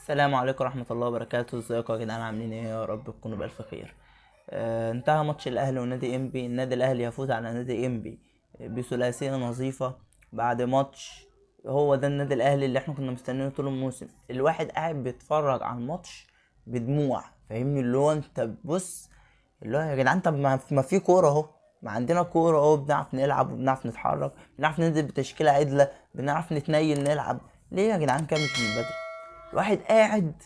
السلام عليكم ورحمة الله وبركاته. ازيكم يا جدعان؟ عاملين ايه؟ يا رب تكونوا بألف خير. انتهى ماتش الاهلي ونادي انبي. النادي الاهلي يفوز على نادي انبي بثلاثية نظيفة بعد ماتش. هو ده النادي الاهلي اللي احنا كنا مستنيينه طول الموسم. الواحد قاعد بيتفرج على الماتش بدموع، فاهمني؟ اللي هو انت بص، اللي هو يا جدعان، طب ما في كورة اهو، ما عندنا كورة اهو، بنعرف نلعب وبنعرف نتحرك، بنعرف ننزل بتشكيلة عدلة، بنعرف نتنيل نلعب. ليه يا جدعان كده مش من بدري؟ الواحد قاعد،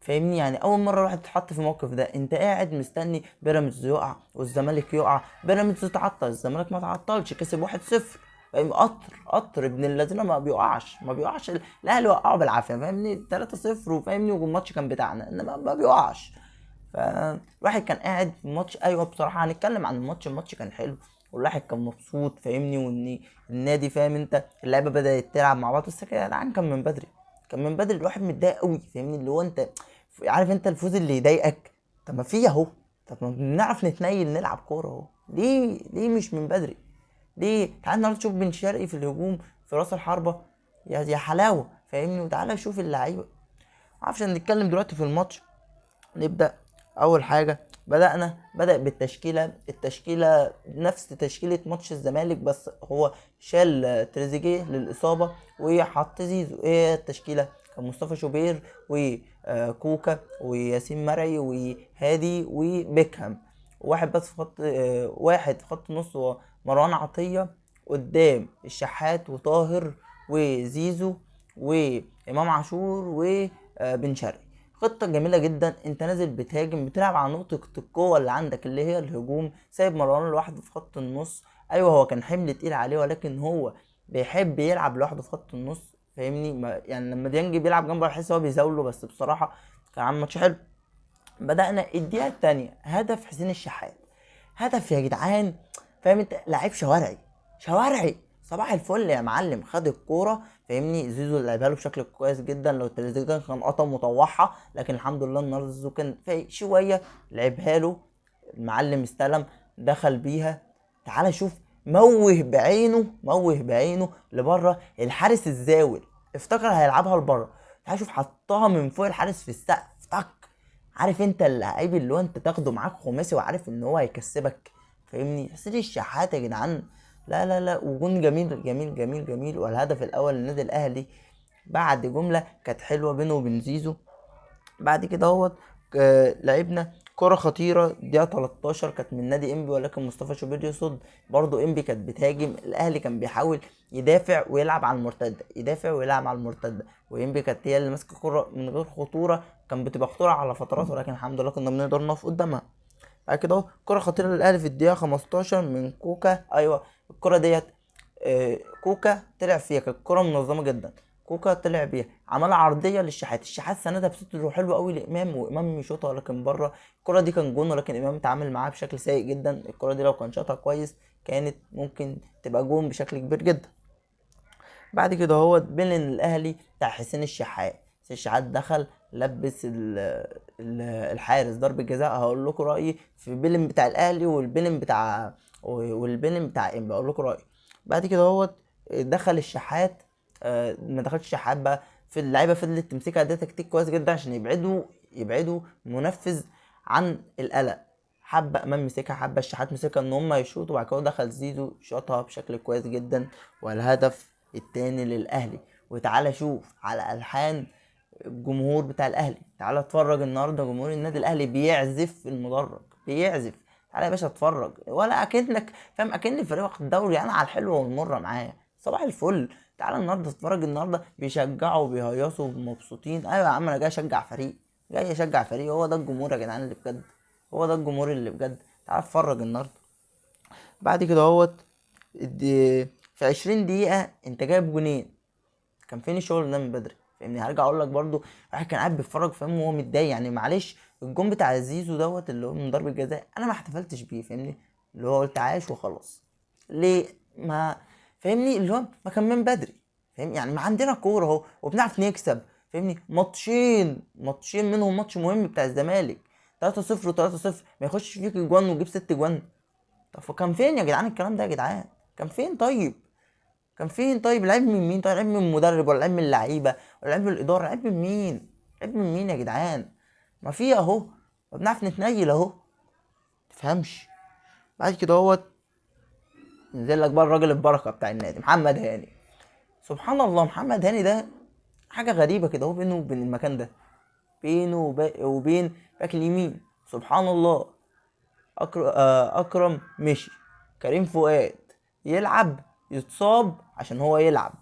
فاهمني؟ يعني اول مره الواحد يتحط في الموقف ده. انت قاعد مستني بيراميدز يقع والزمالك يقع، بيراميدز تعطل، الزمالك ما تعطلش، كسب 1-0. فاهم؟ قطر ابن الذين ما بيقعش، ما بيقعش. الاهلي وقعه بالعافيه، فاهمني؟ 3-0 وفاهمني، والماتش كان بتاعنا، انما ما بيقعش. فالواحد كان قاعد في الماتش. ايوه بصراحه هنتكلم عن الماتش. الماتش كان حلو والواحد كان مبسوط، فاهمني؟ وان النادي، فاهم انت، اللعيبه بدات تلعب مع بعض. بس يا جدعان كان من بدري، كان من بدري. الواحد متضايق قوي، فاهمني؟ اللي هو انت عارف انت الفوز اللي يضايقك. طب ما فيه اهو، طب ما بنعرف نتنيل نلعب كوره اهو. ليه مش من بدري؟ ليه؟ تعال النهارده شوف بن شرقي في الهجوم في راس الحربه، يا حلاوه، فاهمني؟ وتعالى شوف اللعيبه. معرفش نتكلم دلوقتي في الماتش. نبدأ. أول حاجة بدأ بالتشكيلة. التشكيلة نفس تشكيلة ماتش الزمالك، بس هو شال تريزيجيه للإصابة وحط زيزو. ايه التشكيلة؟ كان مصطفى شوبير وكوكا وياسين مرعي وهادي وبيكهام. واحد بس في خط واحد في خط النص هو مروان عطية. قدام الشحات وطاهر وزيزو وإمام عاشور وبن شرقي. خطة جميلة جدا. انت نازل بتهاجم، بتلعب على نقطة القوة اللي عندك اللي هي الهجوم، سايب مروان لوحده في خط النص. ايوه هو كان حمل تقيل عليه، ولكن هو بيحب يلعب لوحده في خط النص، فاهمني؟ يعني لما ديانج بيلعب جنبه بحس هو بيزاوله، بس بصراحة كان عامل ماتش حلو. بدأنا الدقيقة التانية، هدف حسين الشحات. هدف يا جدعان، فاهم انت؟ لعيب شوارعي، شوارعي صباح الفل يا معلم. خد الكوره، فاهمني؟ زيزو لعبها له بشكل كويس جدا. لو تريزيجيه كان قطم وطوعها، لكن الحمد لله النهارده زيزو كان فايق شويه، لعبها له. المعلم استلم، دخل بيها. تعال شوف، موه بعينه، موه بعينه لبره. الحارس الزاول افتكر هيلعبها لبره. تعال شوف، حطها من فوق الحارس في السقف، طق. عارف انت اللعيب اللي هو انت تاخده معاك خماسي وعارف ان هو هيكسبك، فاهمني؟ حسين الشحات يا جدعان، لا لا لا. وجون جميل جميل جميل جميل. والهدف الاول للنادي الاهلي بعد جمله كانت حلوه بينه وبين زيزو. بعد كده هو لعبنا كرة خطيرة دقيقة 13 كانت من نادي انبي، ولكن مصطفى شوبير يصد. برضو انبي كانت بتهاجم، الاهلي كان بيحاول يدافع ويلعب على المرتدة، يدافع ويلعب على المرتدة، وانبي كانت هي اللي ماسكة الكرة من غير خطورة. كان بتبقى خطورة على فترات، ولكن الحمد لله كنا بنقدر نقف قدامها. بعد كده اهو كرة خطيرة للاهلي في الدقيقة 15 من كوكا. ايوه الكرة ديت كوكا طلع فيها، كانت كرة منظمة جدا. كوكا طلع بيها، عمل عرضية للشحات، الشحات سندها بصدره حلو قوي لإمام، وإمام يشوطها ولكن بره. الكرة دي كان جون، ولكن إمام اتعامل معاها بشكل سيء جدا. الكرة دي لو كان شاطها كويس كانت ممكن تبقى جون بشكل كبير جدا. بعد كده هو بيلن الاهلي بتاع حسين الشحات. حسين الشحات دخل لبس الحارس ضربة جزاء. هقول لكم رأيي في البيلن بتاع الاهلي والبيلن بتاع انبي، اقول لكم رأيي. بعد كده هو دخل الشحات. ما دخلش الشحات بقى، في اللعيبه فضلت تمسكها. ده تكتيك كويس جدا عشان يبعدوا منفذ عن القلق. حبه امام مسكها، حبه الشحات مسكها، ان هم يشوطوا. وبعد كده دخل زيزو شاطها بشكل كويس جدا، والهدف التاني للاهلي. وتعالى شوف على الحان الجمهور بتاع الاهلي. تعالى اتفرج النهارده، جمهور النادي الاهلي بيعزف في المدرج، بيعزف. تعالى يا باشا اتفرج، ولا اكنك فاهم، اكن فريق واخد الدوري، انا على الحلوه والمره معايا. صباح الفل. تعالى النهارده اتفرج، النهارده بيشجعوا وبيهيصوا ومبسوطين. ايوه يا عم، انا جاي اشجع فريق، جاي اشجع فريق. هو ده الجمهور يا جدعان اللي بجد، هو ده الجمهور اللي بجد. تعالى اتفرج النهارده. بعد كده هوت في 20 دقيقة انت جايب جونين. كان فين الشغل ده من بدري؟ فاهمني؟ هرجع اقول لك برضو، واحد كان قاعد بيتفرج، فاهم؟ وهو متضايق يعني. معلش، الجون بتاع زيزو دوت اللي هو من ضربة جزاء، انا ما احتفلتش بيه، فاهمني؟ اللي هو قلت عاش وخلاص. ليه؟ ما فاهمني؟ اللي هو ما كان من بدري، فاهم؟ يعني ما عندنا كورة اهو وبنعرف نكسب، فاهمني؟ ماتشين منهم ماتش مهم بتاع الزمالك 3-0 و3-0، ما يخش فيك جوان ويجيب 6 جوان. طب فكان فين يا جدعان الكلام ده يا جدعان؟ كان فين طيب؟ كان فين طيب؟ العيب من مين طيب؟ العيب من المدرب ولا العيب من اللعيبه ولا العيب من الاداره؟ العيب من مين؟ عيب من مين يا جدعان؟ ما في اهو، ما بنعرف نتنيل اهو، تفهمش. بعد كده هو نزل لك بقى الراجل البركه بتاع النادي محمد هاني. سبحان الله، محمد هاني ده حاجه غريبه كده، هو بينه وبين المكان ده، بينه وبين باك اليمين. سبحان الله. اكرم مشي، كريم فؤاد يلعب يتصاب عشان هو يلعب.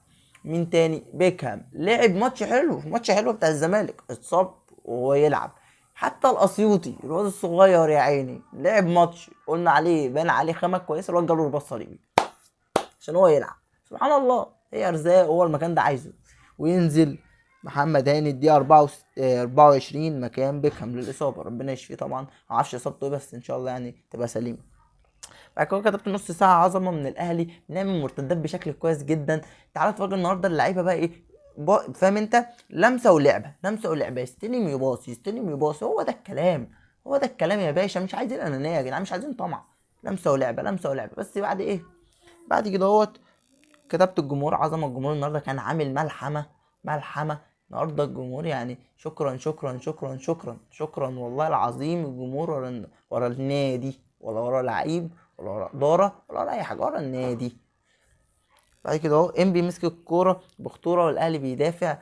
مين تاني؟ بيكهام لعب ماتش حلو، ماتش حلو بتاع الزمالك، اتصاب وهو يلعب. حتى الاسيوطي الواد الصغير يا عيني لعب ماتش قلنا عليه بان عليه خامه كويسه، الواد جاله رباط صليبي عشان هو يلعب. سبحان الله، هي ارزاق، هو المكان ده عايزه. وينزل محمد هاني الدقيقه 24 مكان بيكهام للاصابه، ربنا يشفيه طبعا، معرفش اصابته ايه بس ان شاء الله يعني تبقى سليمه. بعد كده كتبت نص ساعه عظمه من الاهلي، بنعمل مرتدات بشكل كويس جدا. تعالى اتفرج النهارده اللعيبه بقى ايه، فاهم انت؟ لمسه ولعبه، لمسه ولعبه، يستلم يباص، يستلم يباص، هو ده الكلام، هو ده الكلام يا باشا. مش عايزين انانيه يا جدعان، مش عايزين طمع، لمسه ولعبه، لمسه ولعبه. بس بعد ايه؟ بعد كده هوت كتبت الجمهور عظمه. الجمهور النهارده كان عامل ملحمه، ملحمه النهارده الجمهور، يعني شكرا شكرا شكرا شكرا شكرا والله العظيم. الجمهور ورا النادي، ولا ورا لعيب، ولا ورا اداره، ولا ورا اي حاجه، ورا النادي. بعد كده اهو انبي مسك الكوره بخطوره والاهلي بيدافع.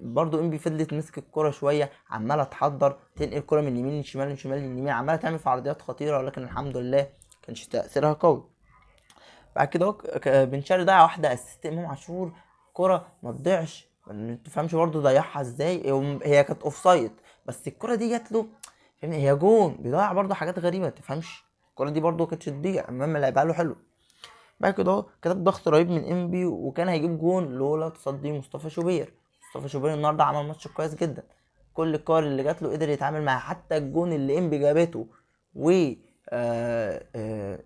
برضو انبي فضلت مسك الكوره شويه، عماله تحضر تنقل الكوره من اليمين للشمال، من الشمال لليمين، عماله تعمل في عرضيات خطيره، ولكن الحمد لله كانش تاثيرها قوي. بعد كده اهو بن شرقي ضيع واحده اسيست امام عاشور، كرة ما تضيعش، ما تفهمش برضه ضيعها ازاي، هي كانت اوف سايد بس الكرة دي جات له، فاهمني؟ هي جون، بيضيع برضه حاجات غريبه ما تفهمش. الكرة دي برضه كانتش تضيع، المهم لعبها له حلو. بعد كده اهو كتب ضغط رهيب من انبي، وكان هيجيب جون لولا تصدي مصطفى شوبير. مصطفى شوبير النهارده عمل ماتش كويس جدا، كل الكور اللي جات له قدر يتعامل معاها، حتى الجون اللي انبي جابته و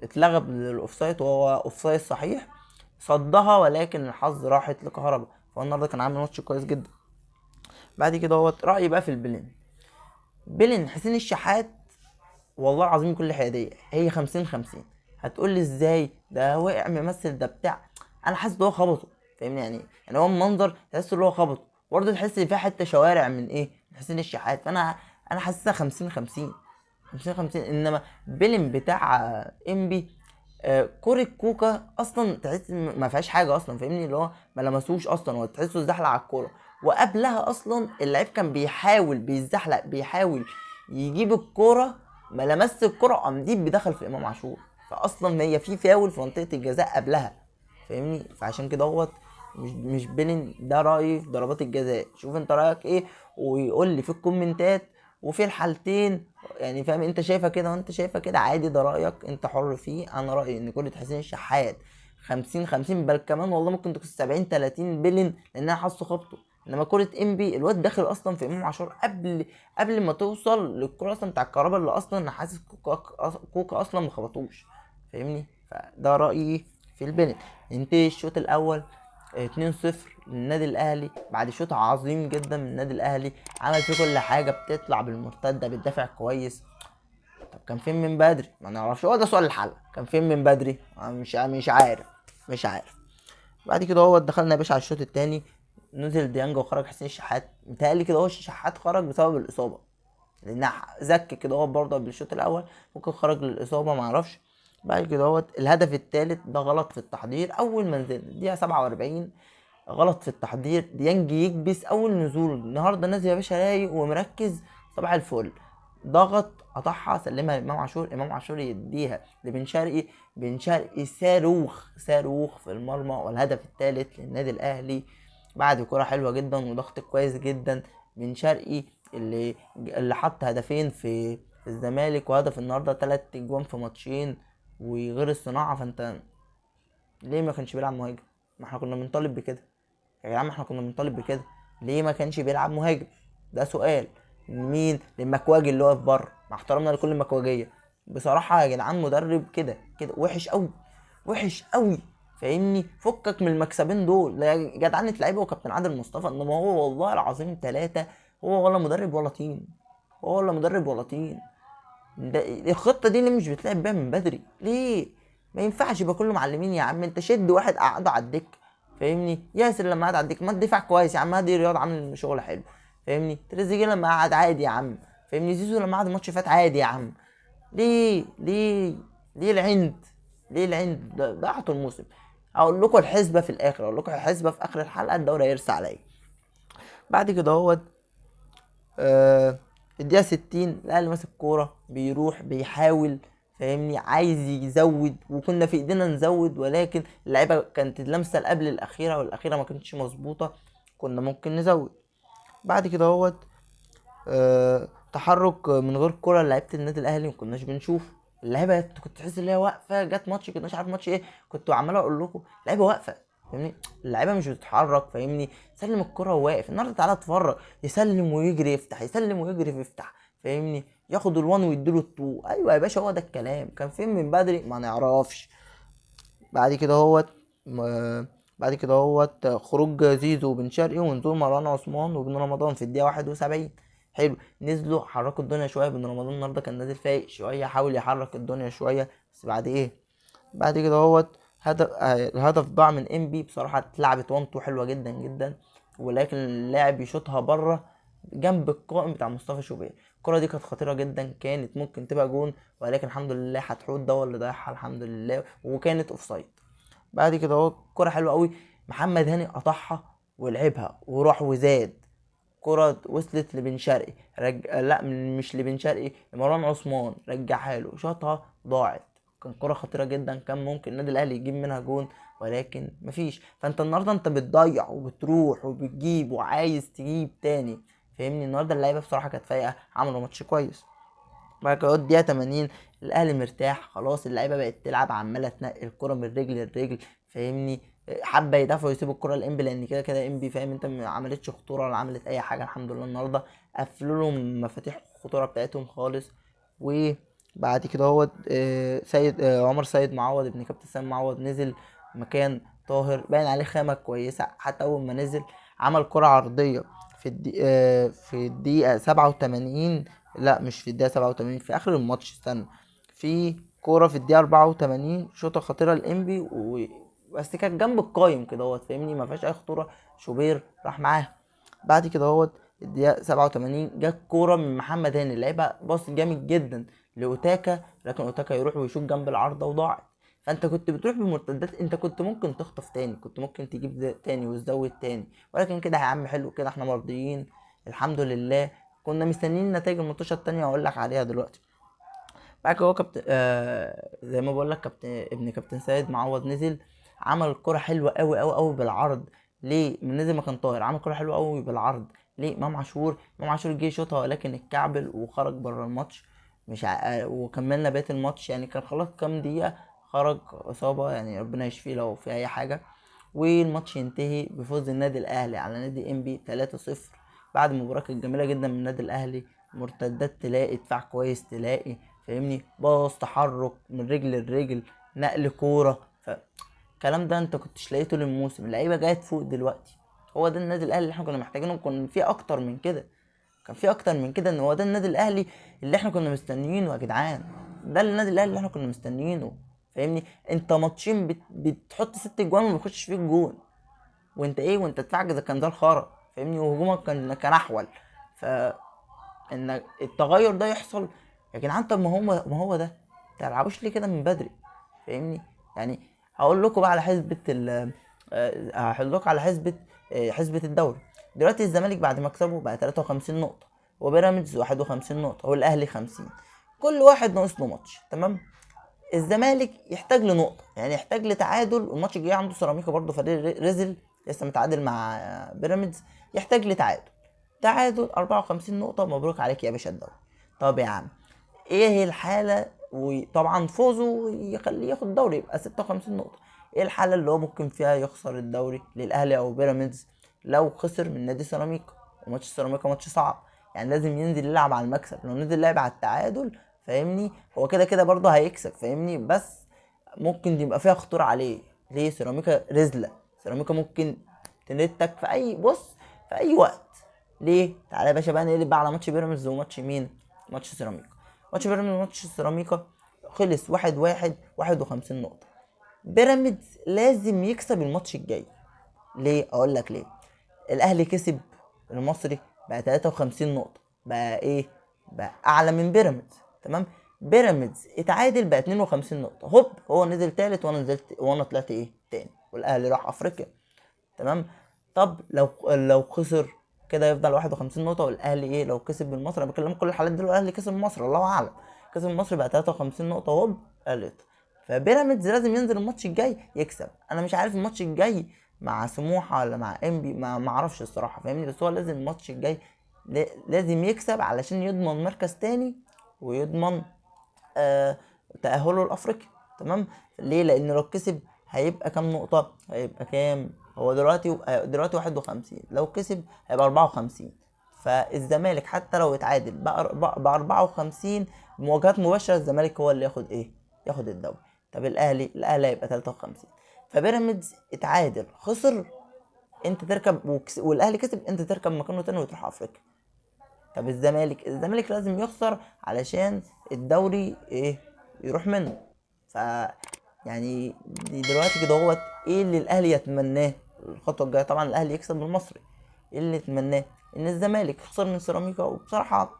اتلغى بالاوفسايد وهو اوفسايد صحيح، صدها، ولكن الحظ راحت لكهربا. فهو النهارده كان عامل ماتش كويس جدا. بعد كده هو رايي بقى في البلين. بيلين حسين الشحات والله العظيم بكل حياديه هي 50-50. هتقول لي ازاي؟ ده وقع ممثل، ده بتاع، انا حاسس ان هو خبطه، فاهمني؟ يعني هو المنظر تحس ان هو خبطه، برضه تحس ان فيها حته شوارع من ايه، من حسين الشحات. فانا حاسسها 50-50، 50-50. انما بيلين بتاع انبي كورة كوكا اصلا تحس ما فيهاش حاجه اصلا، فاهمني؟ اللي هو ما لمسوش اصلا، هو تحسه زحلق على الكوره. وقبلها اصلا اللعيب كان بيحاول بيزحلق، بيحاول يجيب الكوره، ما لمس الكوره قام ديب بدخل في امام عاشور. فاصلا هي في فاول في منطقه الجزاء قبلها، فاهمني؟ فعشان كده هو مش بيلين. ده رايي في ضربات الجزاء، شوف انت رايك ايه ويقول لي في الكومنتات. وفي الحالتين يعني فاهم، انت شايفها كده وانت شايفها كده عادي، ده رايك انت حر فيه. انا رايي ان كرة حسين الشحات 50-50، بل كمان والله ممكن تكون 70-30 بيلين، لان انا حاسه خبطه. انما كرة انبي الواد داخل اصلا في امام عاشور قبل ما توصل للكرة اصلا بتاع الكهرباء، اللي اصلا انا حاسس كوكا اصلا ما خبطوش، فاهمني؟ فده رايي في البيلين. انتهي الشوط الاول 2-0 للنادي الاهلي، بعد شوط عظيم جدا من النادي الاهلي، عمل فيه كل حاجه، بتطلع بالمرتده، بتدافع كويس. طب كان فين من بدري؟ ما نعرفش، هو ده سؤال الحلقه، كان فين من بدري؟ مش عارف، مش عارف. بعد كده هو دخلنا يا باشا على الشوط الثاني، نزل ديانج وخرج حسين الشحات. متهيألي كده هو الشحات خرج بسبب الاصابه، لان زك كده هو برضه قبل الشوط الاول، ممكن خرج للاصابه معرفش. بعد كده هو الهدف الثالث ده غلط في التحضير، اول ما نزل الدقيقه 47 غلط في التحضير. ديانج يكبس اول نزول، النهارده نازل يا باشا رايق ومركز صباح الفل، ضغط قطعها سلمها لامام عاشور، امام عاشور يديها لبن شرقي، بن شرقي صاروخ، صاروخ في المرمى، والهدف الثالث للنادي الاهلي بعد كرة حلوه جدا وضغط كويس جدا. بن شرقي اللي حط هدفين في الزمالك، وهدف النهارده 3 اجوان في ماتشين وغير الصناعه. فانت ليه ما كانش بيلعب مهاجم؟ ما احنا كنا بنطالب بكده يا جدعان، ما احنا كنا بنطالب بكده. ليه ما كانش بيلعب مهاجم؟ ده سؤال. مين؟ للمكواجي اللي واقف بره، مع احترامنا لكل المكواجيه. بصراحه يا جدعان مدرب كده كده وحش قوي، وحش قوي، فاهمني؟ فكك من المكسبين دول، لا يا جدعان لعيبه وكابتن عادل مصطفى، انما هو والله العظيم ثلاثه، هو ولا مدرب ولا طين، هو ولا مدرب ولا طين. الخطه دي ليه مش بتلعب بيها من بدري؟ ليه؟ ما ينفعش يبقى كله معلمين يا عم. انت شد واحد قعده على الدكه، فاهمني؟ ياسر لما قعد على الدكه، ما الدفاع كويس يا عم، هادي رياض عامل شغل حلو، فاهمني. تريزيجيه لما قعد عادي يا عم، فاهمني. زيزو لما قعد الماتش فات عادي يا عم. ليه العند؟ ليه العند؟ ضيعتوا الموسم. اقول لكم الحسبه في الاخر، اقول لكم الحسبه في اخر الحلقه، الدوري هيرسى عليا. بعد كده هو الدقيقه 60 الاهلي ماسك كوره بيروح بيحاول، فاهمني، عايز يزود، وكنا في ايدينا نزود، ولكن اللعيبه كانت اللمسه اللي قبل الاخيره والاخيره ما كانتش مظبوطه، كنا ممكن نزود. بعد كده هو تحرك من غير كرة لعيبه النادي الاهلي ما كناش بنشوف. اللعيبه كنت تحس ان هي واقفه، جت ماتش كناش عارف ماتش ايه، كنت عمال اقول لكم اللعيبه واقفه، فاهمني. اللعيبه مش بتتحرك، فاهمني. سلم الكرة وواقف. النهارده تعالى اتفرج، يسلم ويجري يفتح، يسلم ويجري يفتح، فاهمني. ياخد الوان ويديله التو. ايوه يا باشا، هو ده الكلام. كان فين من بدري؟ ما نعرفش. بعد كده هو بعد كده هو خروج زيزو وبن شرقي ونزول مروان عثمان وبن رمضان في الدقيقه 71. حلو، نزلوا حركوا الدنيا شويه. بن رمضان النهارده كان نازل فايق شويه، حاول يحرك الدنيا شويه، بس بعد ايه؟ بعد كده هو الهدف ضاع من انبي. بصراحه اتلعبت وانتو حلوه جدا جدا، ولكن اللاعب يشوطها بره جنب القائم بتاع مصطفى شوبير. الكره دي كانت خطيره جدا، كانت ممكن تبقى جون، ولكن الحمد لله حتحوت ده هو اللي ضيعها الحمد لله، وكانت اوفسايد. بعد كده هو كرة حلوة قوي، محمد هاني قطعها ولعبها وراح وزاد. كرة وصلت لبن شرقي، لا مش لبن شرقي، لمروان عثمان، رجعها له، شاطها، ضاعت. كان كرة خطيرة جدا، كان ممكن النادي الاهلي يجيب منها جون، ولكن مفيش. فانت النهارده انت بتضيع وبتروح وبتجيب وعايز تجيب تاني، فاهمني. النهارده اللعيبه بصراحه كانت فايقه، عملوا ماتش كويس. بعد كده الدقيقة 80 الأهلي مرتاح خلاص، اللعيبة بقت تلعب عمالة تنقل الكرة من رجل لرجل، فاهمني. حابة يدافعوا يسيبوا الكرة لإنبي، لأن كده كده إنبي، فاهم أنت، ما عملتش خطورة ولا عملت أي حاجة الحمد لله. النهاردة قفلوا لهم مفاتيح الخطورة بتاعتهم خالص. وبعد كده هو سيد عمر سيد معوض ابن كابتن سام معوض نزل مكان طاهر، باين عليه خامة كويسة. حتى أول ما نزل عمل كرة عرضية في الدقيقة 87. لا مش في الدقيقة 87، في آخر الماتش، استنى. في كورة في الدقيقة 84 شوطة خطيرة لإنبي بس كانت جنب القايم كده اهوت، فاهمني، ما فيهاش أي خطورة. شوبير راح معاها. بعد كده اهوت الدقيقة 87 جت كورة من محمد هاني، لعيبة باص جامد جدا لأوتاكا، لكن أوتاكا يروح ويشوط جنب العارضة وضاعت. فانت كنت بتروح بمرتدات، انت كنت ممكن تخطف تاني، كنت ممكن تجيب تاني وتزود تاني، ولكن كده يا عم حلو كده، احنا مرضيين الحمد لله. كنا مستنيين نتائج الماتشات التانية اقول لك عليها دلوقتي. بعد كده هو كابتن زي ما بقول لك، ابن كابتن سيد معوض نزل، عمل كرة حلوة قوي قوي قوي بالعرض. ليه من نزل مكان طاهر؟ عمل كرة حلوة قوي بالعرض. ليه؟ امام عاشور جه يشوطها، ولكن اتكعبل وخرج بره الماتش. مش وكملنا بقية الماتش، يعني كان خلاص كام دقيقة خرج اصابة، يعني ربنا يشفيه لو في اي حاجة. والماتش ينتهي بفوز النادي الاهلي على نادي انبي 3-0، بعد مباراة كانت جميلة جدا من النادي الاهلي. مرتدات تلاقي، دفاع كويس تلاقي، فاهمني، باص، تحرك من رجل لرجل، نقل كوره. فالكلام ده انت كنتش لاقيه طول الموسم، اللعيبه جايه تفوق دلوقتي. هو ده النادي الاهلي اللي احنا كنا محتاجينه، كنا في اكتر من كده، كان في اكتر من كده. ان هو ده النادي الاهلي اللي احنا كنا مستنيينه يا جدعان، ده النادي الاهلي اللي احنا كنا مستنيينه، فاهمني. انت ماتشين بتحط 6 جوان وما بيخش فيك جون، وانت ايه؟ وانت دفاعك اذا كان ده الخرا، فاهمني، وهجومك كان احول. ف ان التغير ده يحصل يا جدعان. طب ما هو ده، تلعبوش ليه كده من بدري؟ فاهمني. يعني هقول لكم بقى على حسبة هقول لكم على حسبة الدوري. دلوقتي الزمالك بعد ما كسبه بقى 53 نقطة، وبيراميدز 51 نقطة، والاهلي 50. كل واحد ناقص له ماتش، تمام. الزمالك يحتاج لنقطة، يعني يحتاج لتعادل، والماتش الجاي عنده سيراميكا برضه، فريق رزل لسه متعادل مع بيراميدز، يحتاج تعادل 54 نقطة، مبروك عليك يا باشا الدوري. طب يا عم، ايه هي الحالة؟ وطبعا فوزه يخليه ياخد الدوري يبقى 56 نقطة. ايه الحالة اللي هو ممكن فيها يخسر الدوري للاهلي او بيراميدز؟ لو خسر من نادي سيراميكا، وماتش سيراميكا ماتش صعب، يعني لازم ينزل يلعب على المكسب. لو نزل لعب على التعادل، فاهمني، هو كده كده برضه هيكسب، فاهمني، بس ممكن يبقى فيها خطورة عليه. ليه؟ سيراميكا رزلة، سيراميكا ممكن تنتك في اي، بص، في اي وقت. ليه؟ تعالى يا باشا بقى نقلب بقى على ماتش بيراميدز وماتش مين؟ ماتش سيراميكا. ماتش بيراميدز وماتش سيراميكا خلص 1-1، 51 نقطة. بيراميدز لازم يكسب الماتش الجاي. ليه؟ اقول لك ليه. الاهلي كسب المصري بقى 53 نقطة، بقى ايه؟ بقى اعلى من بيراميدز. تمام. بيراميدز اتعادل بقى 52 نقطة، هوب هو نزل تالت وانا طلعت ايه تاني، والاهلي راح افريقيا. تمام. طب لو خسر كده يفضل 51 نقطة، والاهلي ايه لو كسب من مصر، انا بكلم كل الحالات دي لو الاهلي كسب من مصر الله اعلم، كسب من مصر بقى 53 نقطة، هوب الاهلي يطلع. فبيراميدز لازم ينزل الماتش الجاي يكسب. انا مش عارف الماتش الجاي مع سموحة ولا مع انبي، ما اعرفش الصراحة فاهمني، بس هو لازم الماتش الجاي لازم يكسب علشان يضمن مركز تاني، ويضمن آه تأهله لأفريقيا. تمام. ليه؟ لأن لو كسب هيبقى كام نقطة؟ هيبقى كام؟ هو دلوقتي 51، لو كسب هيبقى 54. فالزمالك حتى لو اتعادل ب 54 مواجهات مباشرة، الزمالك هو اللي ياخد ايه؟ ياخد الدوري. طب الأهلي هيبقى 53. فبيراميدز اتعادل خسر، انت تركب والاهلي كسب، انت تركب مكانه تاني وتروح افريقيا. طب الزمالك لازم يخسر علشان الدوري ايه يروح منه. ف يعني دلوقتي كده هو ايه اللي الاهلي يتمناه الخطوه الجايه؟ طبعا الاهلي يكسب من المصري. ايه اللي يتمناه؟ ان الزمالك يخسر من سيراميكا. وبصراحه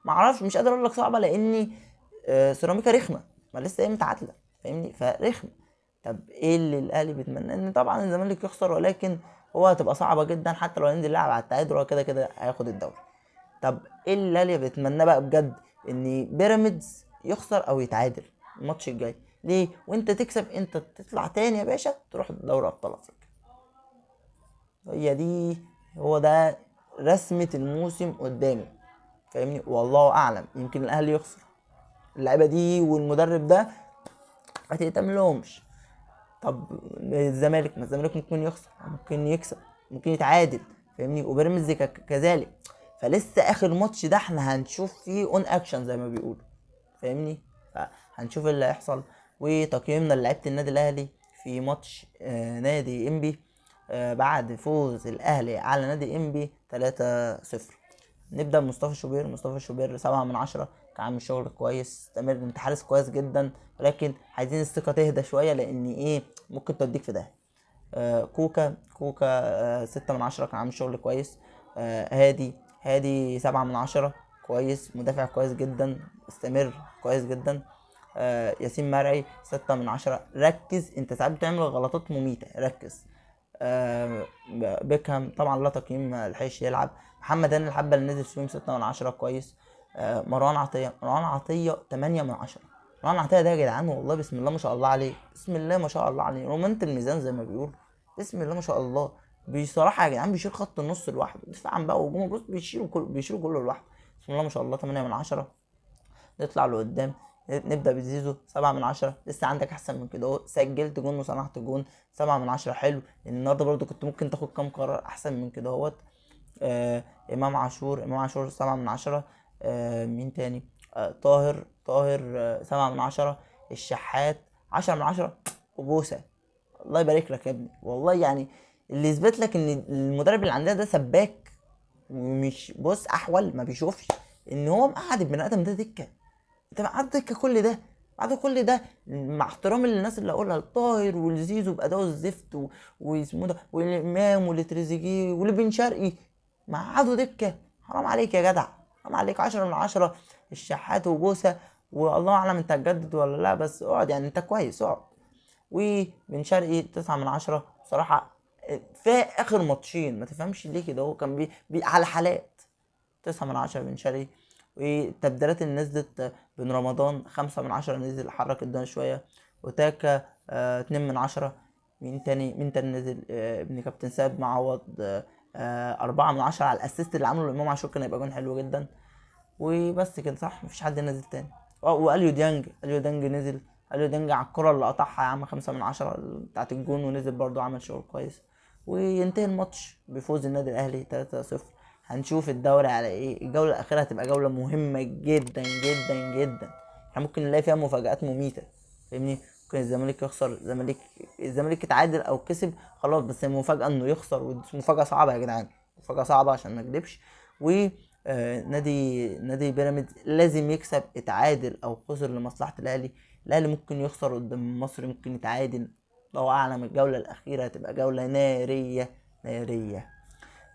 ما اعرفش، مش قادر اقول لك صعبه، لاني سيراميكا رخمه، ما لسه ايه متعادله فاهمني، فرخمه. طب ايه اللي الاهلي بيتمناه؟ ان طبعا الزمالك يخسر، ولكن هو هتبقى صعبه جدا، حتى لو ينزل يلعب على التعادل هو كده كده هياخد الدوري. طب ايه اللي الاهلي بيتمناه بقى بجد؟ ان بيراميدز يخسر او يتعادل الماتش الجاي. ليه؟ وانت تكسب، انت تطلع تاني يا باشا، تروح دوري ابطال افريقيا. هي دي، هو ده رسمة الموسم قدامي فاهمني. والله اعلم يمكن الاهلي يخسر، اللعيبه دي والمدرب ده ما تهتملهمش. طب الزمالك، ما الزمالك ممكن يخسر، ممكن يكسب، ممكن يتعادل فاهمني، وبيراميدز كذلك. فلسه اخر ماتش ده احنا هنشوف فيه اون اكشن زي ما بيقولوا فاهمني. فهنشوف اللي هيحصل. وتقييمنا للعيبه النادي الاهلي في ماتش نادي انبي بعد فوز الاهلي على نادي انبي 3-0. نبدا مصطفى شوبير 7/10، كان عامل شغل كويس، استمر، انت حارس كويس جدا، ولكن عايزين الثقه تهدى شويه، لان ايه ممكن توديك في ده. كوكا 6/10، كان عامل شغل كويس. هادي 7/10، كويس، مدافع كويس جدا، استمر كويس جدا. ياسين مرعي 6/10، ركز، انت ساعات بتعمل غلطات مميتة، ركز. آه بيكهام طبعا لا تقييم، ملحقش يلعب. محمد هاني الحبة اللي نزل فيهم 6/10، كويس. مروان عطية 8/10. مروان عطية ده يا جدعان والله بسم الله ما شاء الله عليه، بسم الله ما شاء الله عليه، رومانة الميزان زي ما بيقولوا، بسم الله ما شاء الله. بصراحة يا جدعان بيشيل خط النص لوحده، دفاعا بقى وهجوم، بص بيشيلوا كله لوحده، بسم الله ما شاء الله. 8/10. نطلع لقدام، نبدأ بزيزو 7/10، لسه عندك أحسن من كده اهو، سجلت جون وصنعت جون. 7/10 حلو، لأن النهارده برضو كنت ممكن تاخد كام قرار أحسن من كده اهوت. إمام عاشور 7/10. مين تاني؟ طاهر 7/10. الشحات 10/10. وبوسة، الله يبارك لك يا ابني والله، يعني اللي يثبت لك ان المدرب اللي عندنا ده سباك، ومش بص احول ما بيشوفش، ان هو مقعد البني ادم ده دكه. انت مقعد دكه كل ده، بعد كل ده، مع احترامي للناس اللي اقولها، الطاهر والزيزو باداء الزفت واسمه ده، والامام والتريزيجيه والبن شرقي، مقعدوا دكه. حرام عليك يا جدع، حرام عليك. 10/10. الشحات وبوسه، والله اعلم انت هتجدد ولا لا، بس اقعد يعني، انت كويس اقعد. وبن شرقي 9/10 بصراحة. في آخر ماتشين ما تفهمش ليه كده، هو كان على حالات. 9/10 بن شرقي. وتبديلات اللي نزلت، بن رمضان 5/10، نزل حرك الدنيا شوية. وتاكا 2/10. مين تاني نزل؟ ابن كابتن سيد معوض 4/10 على الاسيست اللي عمله الإمام عاشور، كان هيبقى جون حلو جدا. وبس كده صح، مفيش حد نزل تاني. واليو ديانج نزل. اليو ديانج على الكرة اللي قطعها يا عم 5/10 بتاعت الجون، ونزل برضو عمل شغل كويس. وينتهي الماتش بفوز النادي الاهلي 3-0. هنشوف الدوري على ايه. الجولة الأخيرة هتبقى جولة مهمة جدا جدا جدا، احنا ممكن نلاقي فيها مفاجآت مميتة فاهمني. ممكن الزمالك يخسر، الزمالك يتعادل او كسب خلاص، بس المفاجأة انه يخسر، ودي مفاجأة صعبة يا جدعان، مفاجأة صعبة عشان ما اكدبش. و نادي بيراميدز لازم يكسب، اتعادل او خسر لمصلحة الاهلي ممكن يخسر قدام المصري، ممكن يتعادل، الله اعلم. الجولة الاخيرة هتبقى جولة نارية نارية.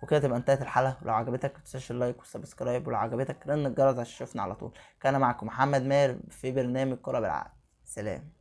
وكده تبقى انتهت الحلقه. ولو عجبتك متنساش اللايك والسبسكرايب، ولو عجبتك رن الجرس عشان تشوفنا على طول. كان معكم محمد ماهر في برنامج كرة بالعقل. سلام.